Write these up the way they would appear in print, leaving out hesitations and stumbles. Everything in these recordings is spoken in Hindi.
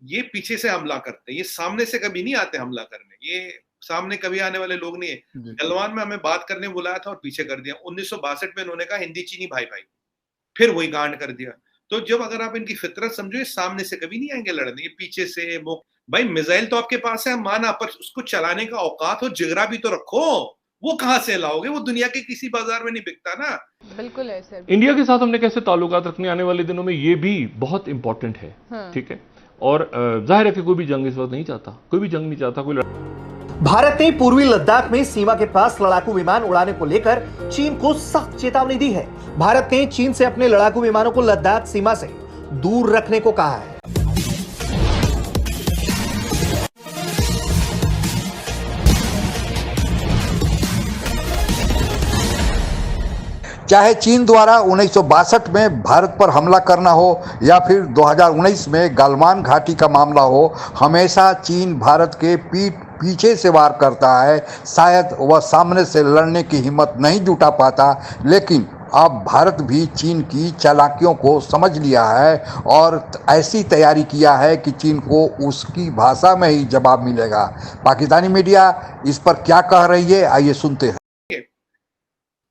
ये पीछे से हमला करते हैं, ये सामने से कभी नहीं आते हमला करने, ये सामने कभी आने वाले लोग नहीं है। जी। गलवान में हमें बात करने बुलाया था और पीछे कर दिया। 1962 में इन्होंने कहा हिंदी चीनी भाई भाई, फिर वही कांड कर दिया। तो जब अगर आप इनकी फितरत समझो, ये सामने से कभी नहीं आएंगे लड़ने, ये पीछे से वो भाई मिसाइल तो आपके पास है माना, पर उसको चलाने का औकात हो, जिगरा भी तो रखो। वो कहां से लाओगे? वो दुनिया के किसी बाजार में नहीं बिकता ना। बिल्कुल है सर। इंडिया के साथ हमने कैसे ताल्लुकात रखने आने वाले दिनों में, ये भी बहुत इंपॉर्टेंट है। हाँ। ठीक है। और जाहिर है कि कोई भी जंग इस वक्त नहीं चाहता, कोई भी जंग नहीं चाहता, कोई भारत ने पूर्वी लद्दाख में सीमा के पास लड़ाकू विमान उड़ाने को लेकर चीन को सख्त चेतावनी दी है। भारत ने चीन से अपने लड़ाकू विमानों को लद्दाख सीमा से दूर रखने को कहा है। चाहे चीन द्वारा 1962 में भारत पर हमला करना हो या फिर 2019 में गलवान घाटी का मामला हो, हमेशा चीन भारत के पीछे से वार करता है। शायद वह सामने से लड़ने की हिम्मत नहीं जुटा पाता, लेकिन अब भारत भी चीन की चालाकियों को समझ लिया है और ऐसी तैयारी किया है कि चीन को उसकी भाषा में ही जवाब मिलेगा। पाकिस्तानी मीडिया इस पर क्या कह रही है, आइए सुनते हैं।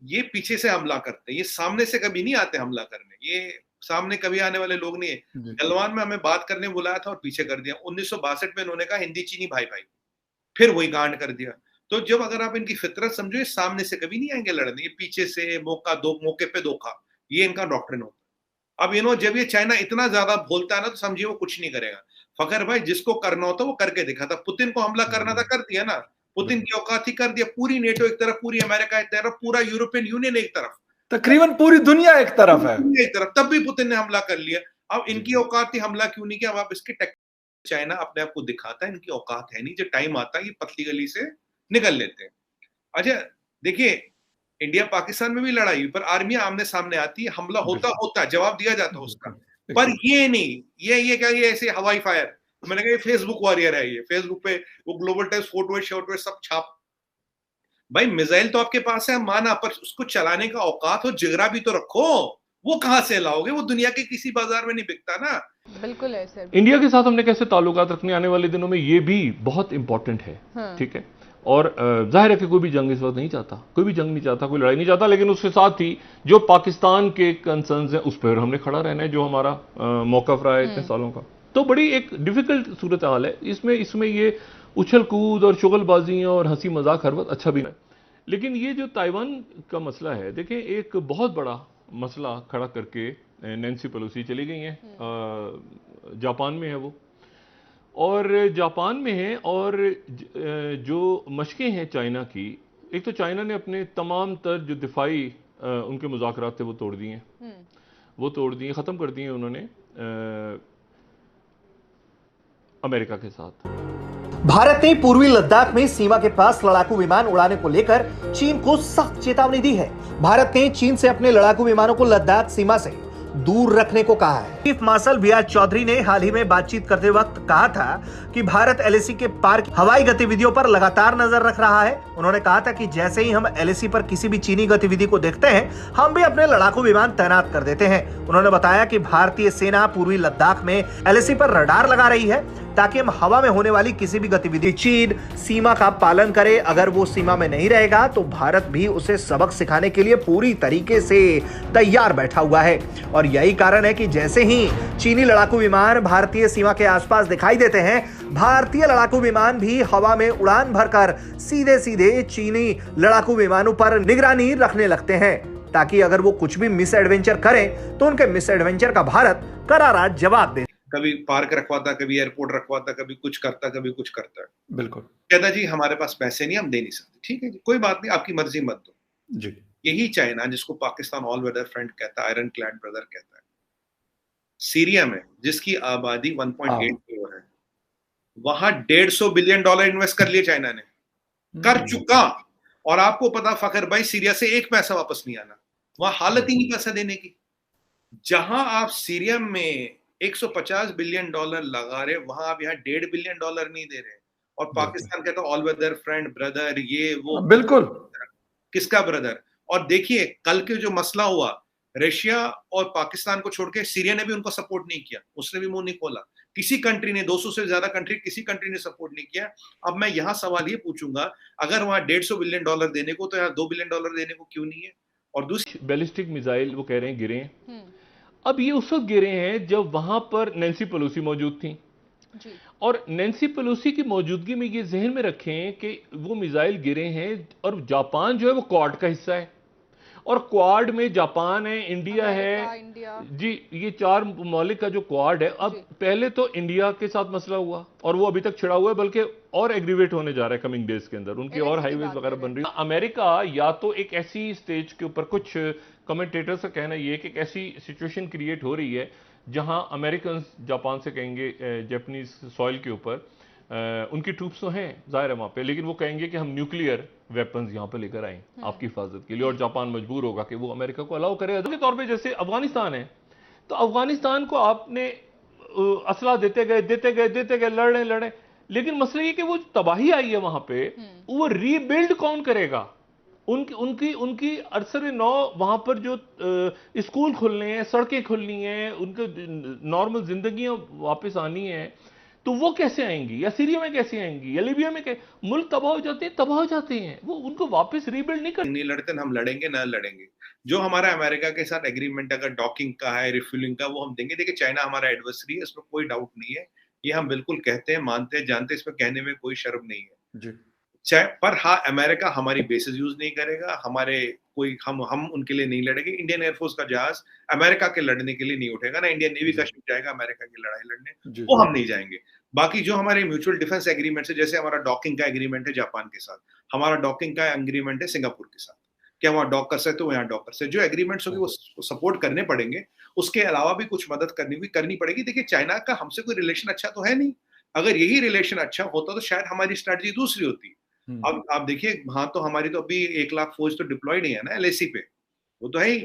ये पीछे से हमला करते हैं, ये सामने से कभी नहीं आते हमला करने, ये सामने कभी आने वाले लोग नहीं है। गलवान में हमें बात करने बुलाया था और पीछे कर दिया। 1962 में इन्होंने कहा हिंदी चीनी भाई भाई, फिर वही कांड कर दिया। तो जब अगर आप इनकी फितरत समझो, ये सामने से कभी नहीं आएंगे लड़ने, ये पीछे से मौके पे धोखा, ये इनका डॉक्ट्रिन होता है। अब जब ये चाइना इतना ज्यादा बोलता है ना, तो समझिए वो कुछ नहीं करेगा। फखर भाई जिसको करना होता वो करके दिखा था। पुतिन को हमला करना था, कर दिया ना। पुतिन की औकात ही कर दिया। पूरी नेटो एक तरफ, पूरी अमेरिका एक तरफ, पूरा यूरोपियन यूनियन एक तरफ, तकरीबन पूरी दुनिया एक तरफ है, एक तरफ, तब भी पुतिन ने हमला कर लिया। अब इनकी औकात ही हमला क्यों नहीं किया? अब आप इसकी चाइना अपने आप को दिखाता है इनकी औकात है नहीं, जब टाइम आता है ये पतली गली से निकल लेते हैं। अच्छा देखिए, इंडिया पाकिस्तान में भी लड़ाई, पर आर्मी आमने सामने आती है, हमला होता जवाब दिया जाता उसका। पर ये नहीं, ये क्या, ये ऐसे हवाई फायर। मैंने कहा ये फेसबुक वॉरियर है, ये फेसबुक पे वो ग्लोबल टाइम्स फोटो सब छाप। भाई मिसाइल तो आपके पास है माना, पर उसको चलाने का औकात हो, जिगरा भी तो रखो। वो कहां से लाओगे? वो दुनिया के किसी बाजार में नहीं बिकता ना। बिल्कुल है सर। इंडिया के साथ हमने कैसे ताल्लुकात रखने आने वाले दिनों में, ये भी बहुत इंपॉर्टेंट है। हाँ। ठीक है। और जाहिर है कि कोई भी जंग इस वक्त नहीं चाहता, कोई भी जंग नहीं चाहता, कोई लड़ाई नहीं चाहता, लेकिन उसके साथ ही जो पाकिस्तान के कंसर्न्स हैं उस पर हमने खड़ा रहना है, जो हमारा मौक़िफ़ रहा है इतने सालों का। तो बड़ी एक डिफिकल्ट सूरत हाल है। इसमें ये उछल कूद और शुगलबाजियाँ और हंसी मजाक हर वक्त अच्छा भी नहीं। लेकिन ये जो ताइवान का मसला है, देखें एक बहुत बड़ा मसला खड़ा करके नैन्सी पेलोसी चली गई हैं। जापान में है वो, और जापान में है। और जो मशकें हैं चाइना की, एक तो चाइना ने अपने तमाम तर जो दिफाई उनके मुज़ाकरात थे वो तोड़ दिए हैं, वो तोड़ दिए, ख़त्म कर दिए उन्होंने अमेरिका के साथ। भारत ने पूर्वी लद्दाख में सीमा के पास लड़ाकू विमान उड़ाने को लेकर चीन को सख्त चेतावनी दी है। भारत ने चीन से अपने लड़ाकू विमानों को लद्दाख सीमा से दूर रखने को कहा है। Chief marshal B R. चौधरी ने हाल ही में बातचीत करते वक्त कहा था कि भारत एलएसी के पार की हवाई गतिविधियों पर लगातार नजर रख रहा है। उन्होंने कहा था कि जैसे ही हम एलएसी पर किसी भी चीनी गतिविधि को देखते हैं, हम भी अपने लड़ाकू विमान तैनात कर देते हैं। उन्होंने बताया कि भारतीय सेना पूर्वी लद्दाख में एलएसी पर रडार लगा रही है ताकि हम हवा में होने वाली किसी भी गतिविधि, चीन सीमा का पालन करे। अगर वो सीमा में नहीं रहेगा तो भारत भी उसे सबक सिखाने के लिए पूरी तरीके से तैयार बैठा हुआ है। और यही कारण है कि जैसे ही चीनी लड़ाकू विमान भारतीय सीमा के आसपास दिखाई देते हैं, भारतीय लड़ाकू विमान भी हवा में उड़ान भरकर सीधे सीधे चीनी लड़ाकू विमानों पर निगरानी रखने लगते हैं, ताकि अगर वो कुछ भी मिस एडवेंचर करें तो उनके मिस एडवेंचर का भारत करारा जवाब दे। कभी पार्क रखवाता, कभी एयरपोर्ट रखवाता, कभी कुछ करता, कभी कुछ करता है। बिल्कुल। कहता जी हमारे पास पैसे नहीं, हम दे नहीं सकते। ठीक है जी, कोई बात नहीं, आपकी मर्जी मत दो जी। यही चाइना जिसको पाकिस्तान ऑल वेदर फ्रेंड कहता है, आयरन क्लैड ब्रदर कहता है, सीरिया में जिसकी आबादी 1.8 करोड़ है, वहां $150 बिलियन इन्वेस्ट कर लिए चाइना ने, कर चुका। और आपको पता फखर भाई, सीरिया से एक पैसा वापस नहीं आना, वहां हालत ही नहीं पैसा देने की। जहां आप सीरिया में $150 बिलियन लगा रहे, वहां आप यहाँ $1.5 बिलियन नहीं दे रहे। और पाकिस्तान कहता ऑल वेदर फ्रेंड ब्रदर, ये वो। बिल्कुल। किसका ब्रदर? और देखिए कल के जो मसला हुआ, रशिया और पाकिस्तान को छोड़ के सीरिया ने भी उनको सपोर्ट नहीं किया, उसने भी मुंह नहीं खोला। किसी कंट्री ने, 200 से ज्यादा कंट्री, किसी कंट्री ने सपोर्ट नहीं किया। अब मैं यहाँ सवाल ये पूछूंगा, अगर वहां $150 बिलियन देने को, तो यहाँ $2 बिलियन देने को क्यों नहीं है? और दूसरी, बैलिस्टिक मिसाइल वो कह रहे हैं गिरे हैं। अब ये उस वक्त गिरे हैं जब वहां पर नैन्सी पेलोसी मौजूद थी जी। और नैन्सी पेलोसी की मौजूदगी में ये जहन में रखें कि वो मिसाइल गिरे हैं और जापान जो है वो क्वाड का हिस्सा है और क्वाड में जापान है, इंडिया अमेरिका, है इंडिया। जी, ये 4 ममालिक का जो क्वाड है। अब पहले तो इंडिया के साथ मसला हुआ और वो अभी तक छिड़ा हुआ है, बल्कि और एग्रीवेट होने जा रहा है कमिंग डेज के अंदर, उनकी और हाईवेज वगैरह बन रही है। अमेरिका या तो एक ऐसी स्टेज के ऊपर, कुछ कमेंटेटर्स का कहना ये कि एक ऐसी सिचुएशन क्रिएट हो रही है जहां अमेरिकन जापान से कहेंगे जापानीज सॉइल के ऊपर उनकी ट्रूप्स तो हैं जाहिर है वहाँ पे, लेकिन वो कहेंगे कि हम न्यूक्लियर वेपन्स यहाँ पे लेकर आए आपकी हिफाजत के लिए, और जापान मजबूर होगा कि वो अमेरिका को अलाउ करे। के तौर पे जैसे अफगानिस्तान है, तो अफगानिस्तान को आपने असला देते गए, लड़े, लेकिन मसला ये कि वो तबाही आई है वहां पे, वो रीबिल्ड कौन करेगा? उनकी अरसर नौ वहां पर जो स्कूल खुलने हैं, सड़कें खुलनी हैं, उनके नॉर्मल जिंदगियां वापस आनी है, तो वो कैसे आएंगी? या सीरिया में कैसे आएंगी, या लीबिया में? मुल्क तबाह हो जाते हैं, वो उनको वापस रीबिल्ड नहीं लड़ते, हम लड़ेंगे ना लड़ेंगे। जो हमारा अमेरिका के साथ एग्रीमेंट अगर डॉकिंग का है, रिफ्यूलिंग का, वो हम देंगे। देखिए, चाइना हमारा एडवर्सरी है, इसमें कोई डाउट नहीं है, ये हम बिल्कुल कहते हैं, मानते हैं, जानते हैं, इसमें कहने में कोई शर्म नहीं है जी। पर हाँ, अमेरिका हमारी बेसेस यूज नहीं करेगा, हमारे कोई हम उनके लिए नहीं लड़ेंगे। इंडियन एयरफोर्स का जहाज अमेरिका के लड़ने के लिए नहीं उठेगा, ना इंडियन नेवी का शिप जाएगा अमेरिका की लड़ाई लड़ने, वो हम नहीं जाएंगे। बाकी जो हमारे म्यूचुअल डिफेंस एग्रीमेंट है, जैसे हमारा डॉकिंग का एग्रीमेंट है जापान के साथ, हमारा डॉकिंग का एग्रीमेंट है सिंगापुर के साथ, क्या वहाँ डॉक कर सकते हो, यहाँ डॉक कर सकते, जो एग्रीमेंट्स होगी वो सपोर्ट करने पड़ेंगे। उसके अलावा भी कुछ मदद करनी पड़ेगी। देखिए, चाइना का हमसे कोई रिलेशन अच्छा तो है नहीं, अगर यही रिलेशन अच्छा होता तो शायद हमारी स्ट्रैटेजी दूसरी होती। अब आप देखिए, हाँ, तो हमारी तो अभी 1 लाख फौज तो डिप्लॉयड ही है ना LAC पे, वो तो है ही।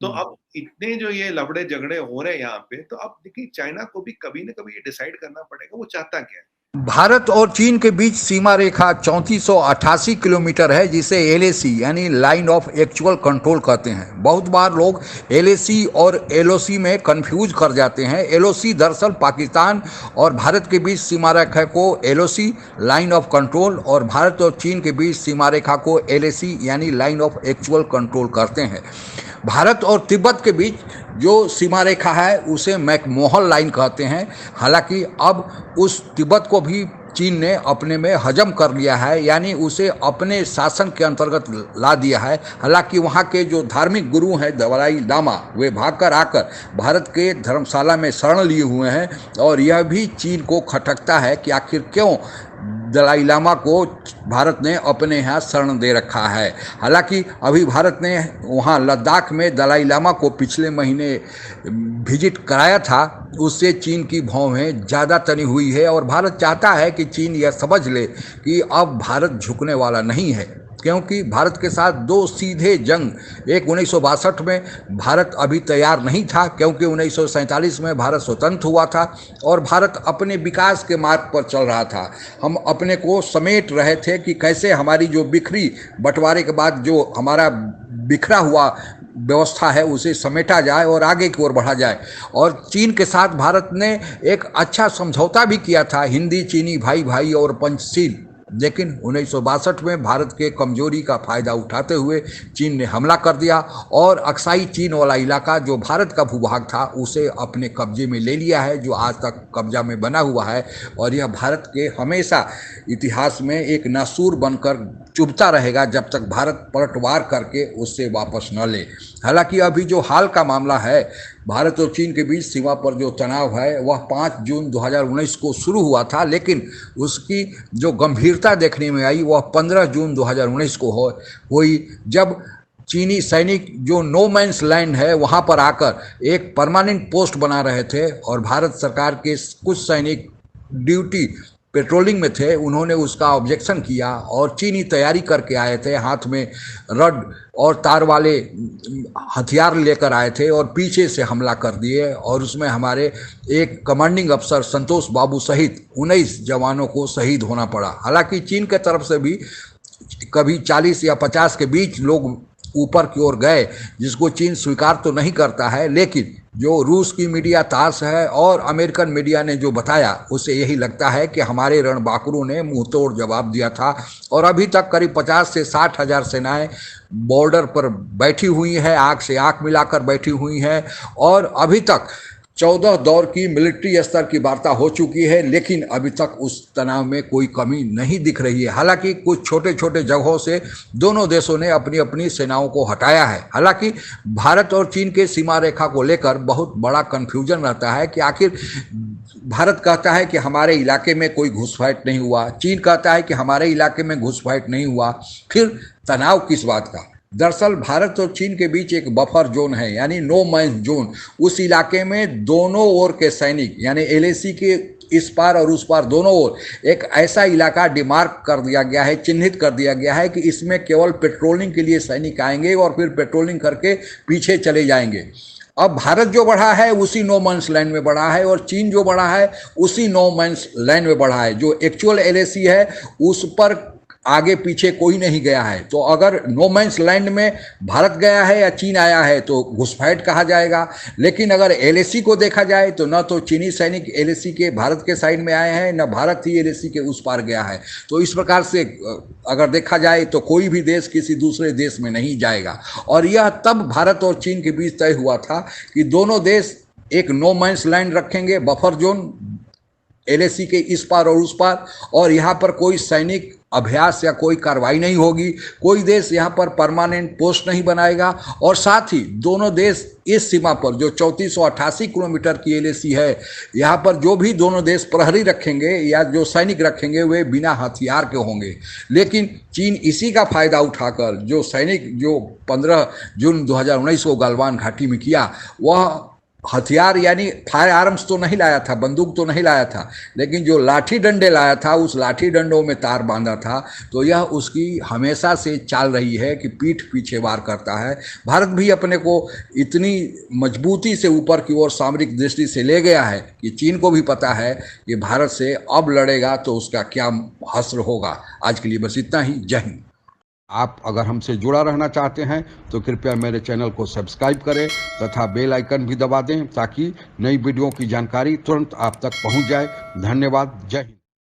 तो अब इतने जो ये लफड़े झगड़े हो रहे हैं यहाँ पे, तो अब देखिए, चाइना को भी कभी ना कभी ये डिसाइड करना पड़ेगा वो चाहता क्या है। भारत और चीन के बीच सीमा रेखा 3488 किलोमीटर है, जिसे LAC यानी लाइन ऑफ एक्चुअल कंट्रोल कहते हैं। बहुत बार लोग LAC और LOC में कंफ्यूज कर जाते हैं। LOC दरअसल पाकिस्तान और भारत के बीच सीमा रेखा को LOC लाइन ऑफ कंट्रोल और भारत और चीन के बीच सीमा रेखा को LAC यानी लाइन ऑफ एक्चुअल कंट्रोल करते हैं। भारत और तिब्बत के बीच जो सीमा रेखा है उसे मैकमोहन लाइन कहते हैं। हालांकि अब उस तिब्बत को भी चीन ने अपने में हजम कर लिया है, यानी उसे अपने शासन के अंतर्गत ला दिया है। हालांकि वहाँ के जो धार्मिक गुरु हैं दलाई लामा, वे भागकर आकर भारत के धर्मशाला में शरण लिए हुए हैं, और यह भी चीन को खटकता है कि आखिर क्यों दलाई लामा को भारत ने अपने यहाँ शरण दे रखा है। हालांकि अभी भारत ने वहाँ लद्दाख में दलाई लामा को पिछले महीने विजिट कराया था, उससे चीन की भौहें ज़्यादा तनी हुई है, और भारत चाहता है कि चीन यह समझ ले कि अब भारत झुकने वाला नहीं है, क्योंकि भारत के साथ 2 सीधे जंग, एक 1962 में भारत अभी तैयार नहीं था, क्योंकि 1947 में भारत स्वतंत्र हुआ था और भारत अपने विकास के मार्ग पर चल रहा था। हम अपने को समेट रहे थे कि कैसे हमारी जो बिखरी बंटवारे के बाद जो हमारा बिखरा हुआ व्यवस्था है उसे समेटा जाए और आगे की ओर बढ़ा जाए। और चीन के साथ भारत ने एक अच्छा समझौता भी किया था, हिंदी चीनी भाई भाई और पंचशील, लेकिन 1962 में भारत के कमजोरी का फायदा उठाते हुए चीन ने हमला कर दिया और अक्साई चीन वाला इलाका जो भारत का भूभाग था उसे अपने कब्जे में ले लिया है, जो आज तक कब्जा में बना हुआ है, और यह भारत के हमेशा इतिहास में एक नासूर बनकर चुभता रहेगा जब तक भारत पलटवार करके उससे वापस न ले। हालांकि अभी जो हाल का मामला है, भारत और चीन के बीच सीमा पर जो तनाव है वह 5 जून 2019 को शुरू हुआ था, लेकिन उसकी जो गंभीरता देखने में आई वह 15 जून 2019 को हुई, जब चीनी सैनिक जो नो मैंस लैंड है वहाँ पर आकर एक परमानेंट पोस्ट बना रहे थे, और भारत सरकार के कुछ सैनिक ड्यूटी पेट्रोलिंग में थे, उन्होंने उसका ऑब्जेक्शन किया और चीनी तैयारी करके आए थे, हाथ में रड और तार वाले हथियार लेकर आए थे और पीछे से हमला कर दिए, और उसमें हमारे एक कमांडिंग अफसर संतोष बाबू सहित 19 जवानों को शहीद होना पड़ा। हालांकि चीन के तरफ से भी कभी 40 या 50 के बीच लोग ऊपर की ओर गए, जिसको चीन स्वीकार तो नहीं करता है, लेकिन जो रूस की मीडिया तास है और अमेरिकन मीडिया ने जो बताया उससे यही लगता है कि हमारे रणबांकुरों ने मुंहतोड़ जवाब दिया था और अभी तक करीब 50 से 60 हजार सेनाएं बॉर्डर पर बैठी हुई है, आंख से आंख मिलाकर बैठी हुई है और अभी तक 14 दौर की मिलिट्री स्तर की वार्ता हो चुकी है, लेकिन अभी तक उस तनाव में कोई कमी नहीं दिख रही है। हालांकि कुछ छोटे छोटे जगहों से दोनों देशों ने अपनी अपनी सेनाओं को हटाया है। हालांकि भारत और चीन के सीमा रेखा को लेकर बहुत बड़ा कन्फ्यूजन रहता है कि आखिर भारत कहता है कि हमारे इलाके में कोई घुसपैठ नहीं हुआ, चीन कहता है कि हमारे इलाके में घुसपैठ नहीं हुआ, फिर तनाव किस बात का? दरअसल भारत और चीन के बीच एक बफर जोन है, यानी नो मैंस जोन। उस इलाके में दोनों ओर के सैनिक, यानी एलएसी के इस पार और उस पार दोनों ओर एक ऐसा इलाका डिमार्क कर दिया गया है, चिन्हित कर दिया गया है कि इसमें केवल पेट्रोलिंग के लिए सैनिक आएंगे और फिर पेट्रोलिंग करके पीछे चले जाएंगे। अब भारत जो बढ़ा है उसी नो मैंस लैंड में बढ़ा है और चीन जो बढ़ा है उसी नो मैंस लैंड में बढ़ा है। जो एक्चुअल एलएसी है उस पर आगे पीछे कोई नहीं गया है। तो अगर नो मैंस लैंड में भारत गया है या चीन आया है तो घुसपैठ कहा जाएगा, लेकिन अगर एलएसी को देखा जाए तो न तो चीनी सैनिक एलएसी के भारत के साइड में आए हैं, न भारत ही एलएसी के उस पार गया है। तो इस प्रकार से अगर देखा जाए तो कोई भी देश किसी दूसरे देश में नहीं जाएगा। और यह तब भारत और चीन के बीच तय हुआ था कि दोनों देश एक नो मैंस लैंड रखेंगे, बफर जोन, एलएसी के इस पार और उस पार, और यहाँ पर कोई सैनिक अभ्यास या कोई कार्रवाई नहीं होगी, कोई देश यहाँ पर परमानेंट पोस्ट नहीं बनाएगा। और साथ ही दोनों देश इस सीमा पर जो 3488 किलोमीटर की एलएसी है, यहाँ पर जो भी दोनों देश प्रहरी रखेंगे या जो सैनिक रखेंगे वे बिना हथियार के होंगे। लेकिन चीन इसी का फायदा उठाकर जो सैनिक जो 15 जून 2019 को गलवान घाटी में किया, वह हथियार यानी फायर आर्म्स तो नहीं लाया था, बंदूक तो नहीं लाया था, लेकिन जो लाठी डंडे लाया था उस लाठी डंडों में तार बांधा था। तो यह उसकी हमेशा से चाल रही है कि पीठ पीछे वार करता है। भारत भी अपने को इतनी मजबूती से ऊपर की ओर सामरिक दृष्टि से ले गया है कि चीन को भी पता है कि भारत से अब लड़ेगा तो उसका क्या हश्र होगा। आज के लिए बस इतना ही। जय हिंद। आप अगर हमसे जुड़ा रहना चाहते हैं तो कृपया मेरे चैनल को सब्सक्राइब करें तथा बेल आइकन भी दबा दें ताकि नई वीडियो की जानकारी तुरंत आप तक पहुंच जाए। धन्यवाद। जय हिंद।